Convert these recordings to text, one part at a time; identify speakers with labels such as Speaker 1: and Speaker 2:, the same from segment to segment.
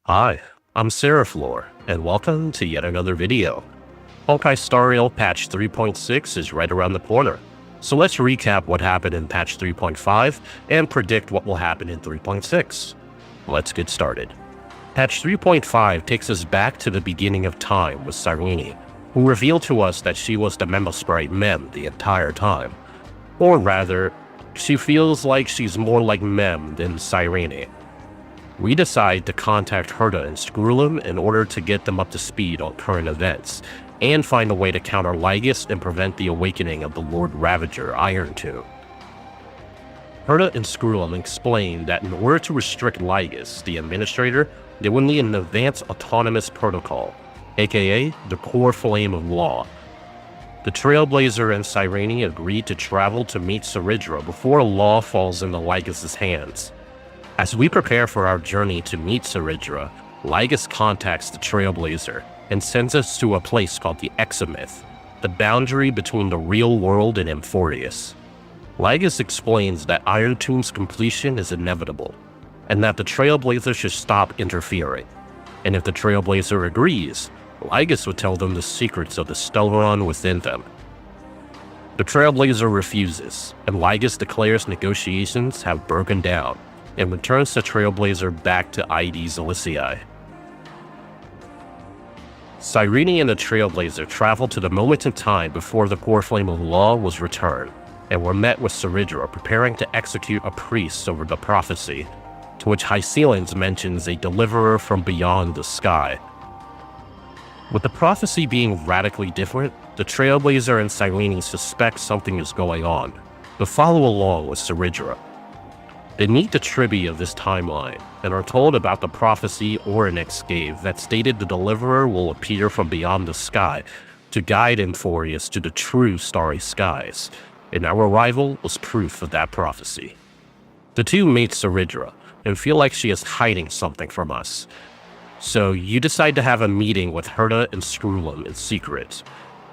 Speaker 1: Hi, I'm Seraflor, and welcome to yet another video. Honkai Star Rail patch 3.6 is right around the corner, so let's recap what happened in patch 3.5 and predict what will happen in 3.6. Let's get started. Patch 3.5 takes us back to the beginning of time with Cyrene, who revealed to us that she was the Memo Sprite Mem the entire time. Or rather, she feels like she's more like Mem than Cyrene. We decide to contact Herta and Screwlum in order to get them up to speed on current events, and find a way to counter Lygus and prevent the awakening of the Lord Ravager Iron 2. Herta and Screwlum explain that in order to restrict Lygus, the Administrator, they would need an advanced autonomous protocol, aka the Core Flame of Law. The Trailblazer and Cyrene agreed to travel to meet Saridra before Law falls into Lygus' hands. As we prepare for our journey to meet Saridra, Lygus contacts the Trailblazer and sends us to a place called the Examyth, the boundary between the real world and Amphorius. Lygus explains that Iron Tomb's completion is inevitable, and that the Trailblazer should stop interfering. And if the Trailblazer agrees, Lygus would tell them the secrets of the Stellaron within them. The Trailblazer refuses, and Lygus declares negotiations have broken down, and returns the Trailblazer back to ID Zelicii. Cyrene and the Trailblazer travel to the moment in time before the Core Flame of Law was returned, and were met with Saridra preparing to execute a priest over the prophecy, to which Hycealans mentions a deliverer from beyond the sky. With the prophecy being radically different, the Trailblazer and Cyrene suspect something is going on, but follow along with Saridra. They meet the tribute of this timeline, and are told about the prophecy or an escape that stated the deliverer will appear from beyond the sky to guide Amphorius to the true starry skies, and our arrival was proof of that prophecy. The two meet Saridra, and feel like she is hiding something from us. So you decide to have a meeting with Herta and Screwlum in secret,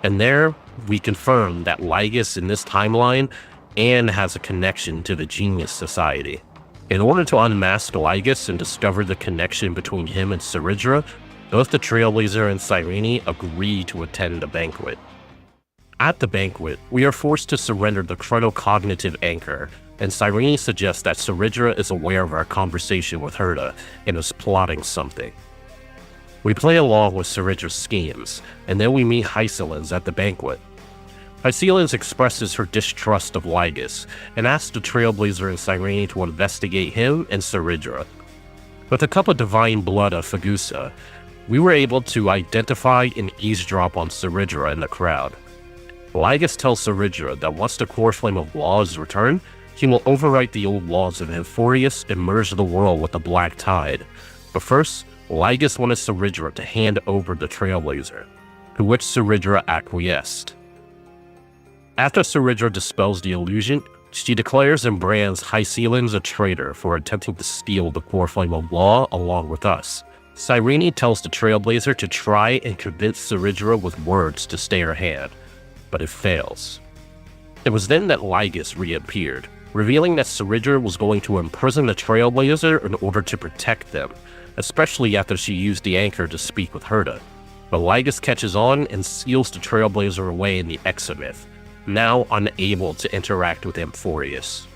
Speaker 1: and there we confirm that Lygus in this timeline and has a connection to the Genius Society. In order to unmask Lygus and discover the connection between him and Saridra, both the Trailblazer and Cyrene agree to attend a banquet. At the banquet, we are forced to surrender the chronocognitive anchor, and Cyrene suggests that Saridra is aware of our conversation with Herta and is plotting something. We play along with Saridra's schemes, and then we meet Hycealans at the banquet. Hycealans expresses her distrust of Lygus, and asks the Trailblazer and Cyrene to investigate him and Saridra. With a cup of divine blood of Fagusa, we were able to identify and eavesdrop on Saridra in the crowd. Lygus tells Saridra that once the Core Flame of Law is returned, he will overwrite the old laws of Amphorius and merge the world with the Black Tide. But first, Lygus wanted Saridra to hand over the Trailblazer, to which Saridra acquiesced. After Saridra dispels the illusion, she declares and brands Hycealans a traitor for attempting to steal the Core Flame of Law along with us. Cyrene tells the Trailblazer to try and convince Saridra with words to stay her hand, but it fails. It was then that Lygus reappeared, revealing that Saridra was going to imprison the Trailblazer in order to protect them, especially after she used the anchor to speak with Herta. But Lygus catches on and seals the Trailblazer away in the Examyth, now unable to interact with Amphorius.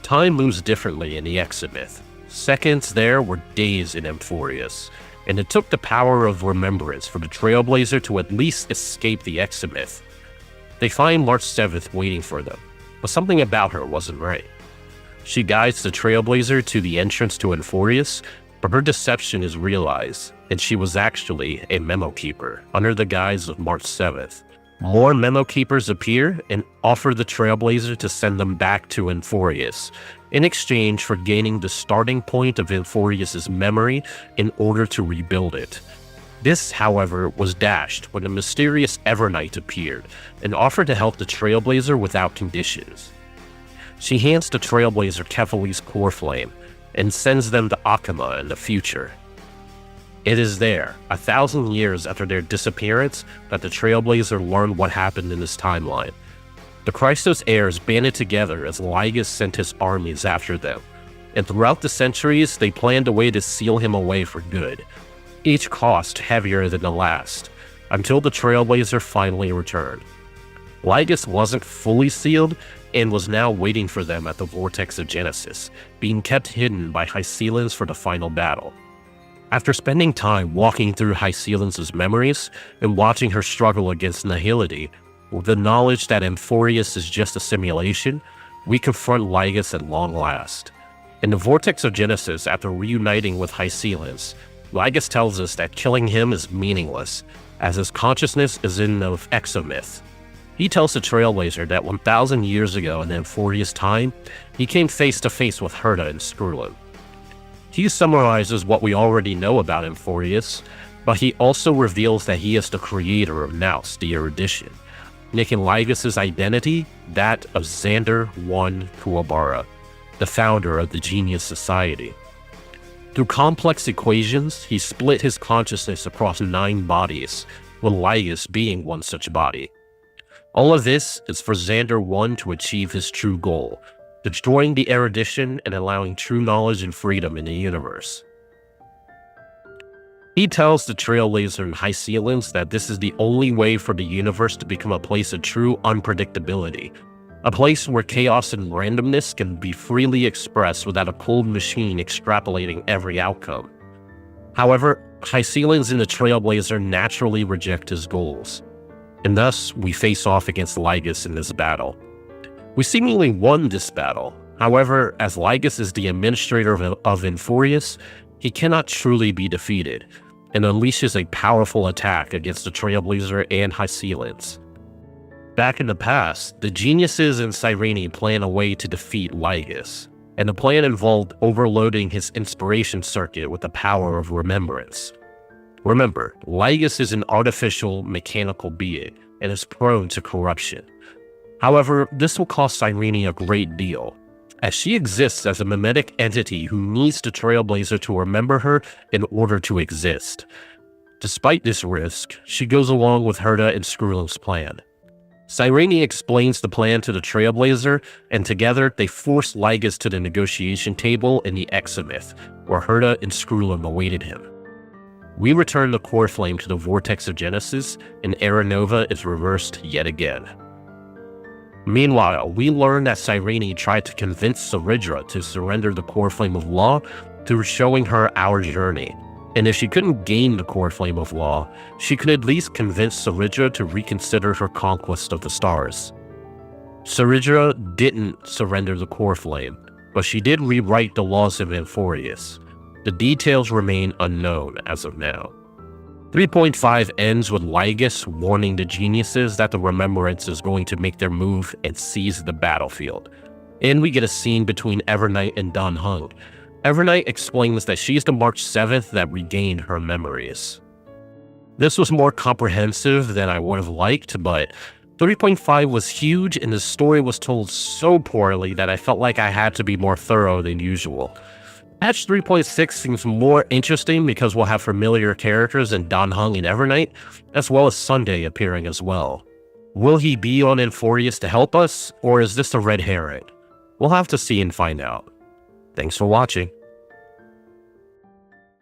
Speaker 1: Time moves differently in the Examyth. Seconds there were days in Amphorius, and it took the power of remembrance for the Trailblazer to at least escape the Examyth. They find March 7th waiting for them, but something about her wasn't right. She guides the Trailblazer to the entrance to Amphorius, but her deception is realized, and she was actually a memo keeper under the guise of March 7th. More memo keepers appear and offer the Trailblazer to send them back to Amphorius, in exchange for gaining the starting point of Amphorius' memory in order to rebuild it. This, however, was dashed when a mysterious Evernight appeared and offered to help the Trailblazer without conditions. She hands the Trailblazer Kefali's Core Flame and sends them to Akama in the future. It is there, 1,000 years after their disappearance, that the Trailblazer learned what happened in this timeline. The Christos heirs banded together as Lygus sent his armies after them, and throughout the centuries, they planned a way to seal him away for good, each cost heavier than the last, until the Trailblazer finally returned. Lygus wasn't fully sealed, and was now waiting for them at the Vortex of Genesis, being kept hidden by Hycelens for the final battle. After spending time walking through Hycelens' memories and watching her struggle against Nihility, with the knowledge that Amphorius is just a simulation, we confront Lygus at long last. In the Vortex of Genesis, after reuniting with Hycelens, Lygus tells us that killing him is meaningless, as his consciousness is in the exomyth. He tells the Trailblazer that 1,000 years ago in Amphorius' time, he came face to face with Herta and Skrulin. He summarizes what we already know about Amphorius, but he also reveals that he is the creator of Nous, the Erudition, making Lygus' identity that of Xander I Kuwabara, the founder of the Genius Society. Through complex equations, he split his consciousness across 9 bodies, with Lygus being one such body. All of this is for Xander I to achieve his true goal, destroying the erudition and allowing true knowledge and freedom in the universe. He tells the Trailblazer and Hycelens that this is the only way for the universe to become a place of true unpredictability, a place where chaos and randomness can be freely expressed without a cold machine extrapolating every outcome. However, Hycelens and the Trailblazer naturally reject his goals, and thus we face off against Lygus in this battle. We seemingly won this battle. However, as Lygus is the administrator of Amphorius, he cannot truly be defeated, and unleashes a powerful attack against the Trailblazer and Hycelens. Back in the past, the geniuses in Cyrene plan a way to defeat Lygus, and the plan involved overloading his inspiration circuit with the power of remembrance. Remember, Lygus is an artificial, mechanical being, and is prone to corruption. However, this will cost Cyrene a great deal, as she exists as a mimetic entity who needs the Trailblazer to remember her in order to exist. Despite this risk, she goes along with Herta and Skrulin's plan. Cyrene explains the plan to the Trailblazer, and together they force Lygus to the negotiation table in the Exomyth, where Herta and Skrulin awaited him. We return the Core Flame to the Vortex of Genesis, and Era Nova is reversed yet again. Meanwhile, we learn that Cyrene tried to convince Saridra to surrender the Core Flame of Law through showing her our journey, and if she couldn't gain the Core Flame of Law, she could at least convince Saridra to reconsider her conquest of the stars. Saridra didn't surrender the Core Flame, but she did rewrite the laws of Amphorius. The details remain unknown as of now. 3.5 ends with Lygus warning the geniuses that the Remembrance is going to make their move and seize the battlefield. And we get a scene between Evernight and Dan Heng. Evernight explains that she's the March 7th that regained her memories. This was more comprehensive than I would have liked, but 3.5 was huge and the story was told so poorly that I felt like I had to be more thorough than usual. Patch 3.6 seems more interesting because we'll have familiar characters in Dan Heng and Evernight, as well as Sunday appearing as well. Will he be on Amphorius to help us, or is this a red herring? We'll have to see and find out. Thanks for watching.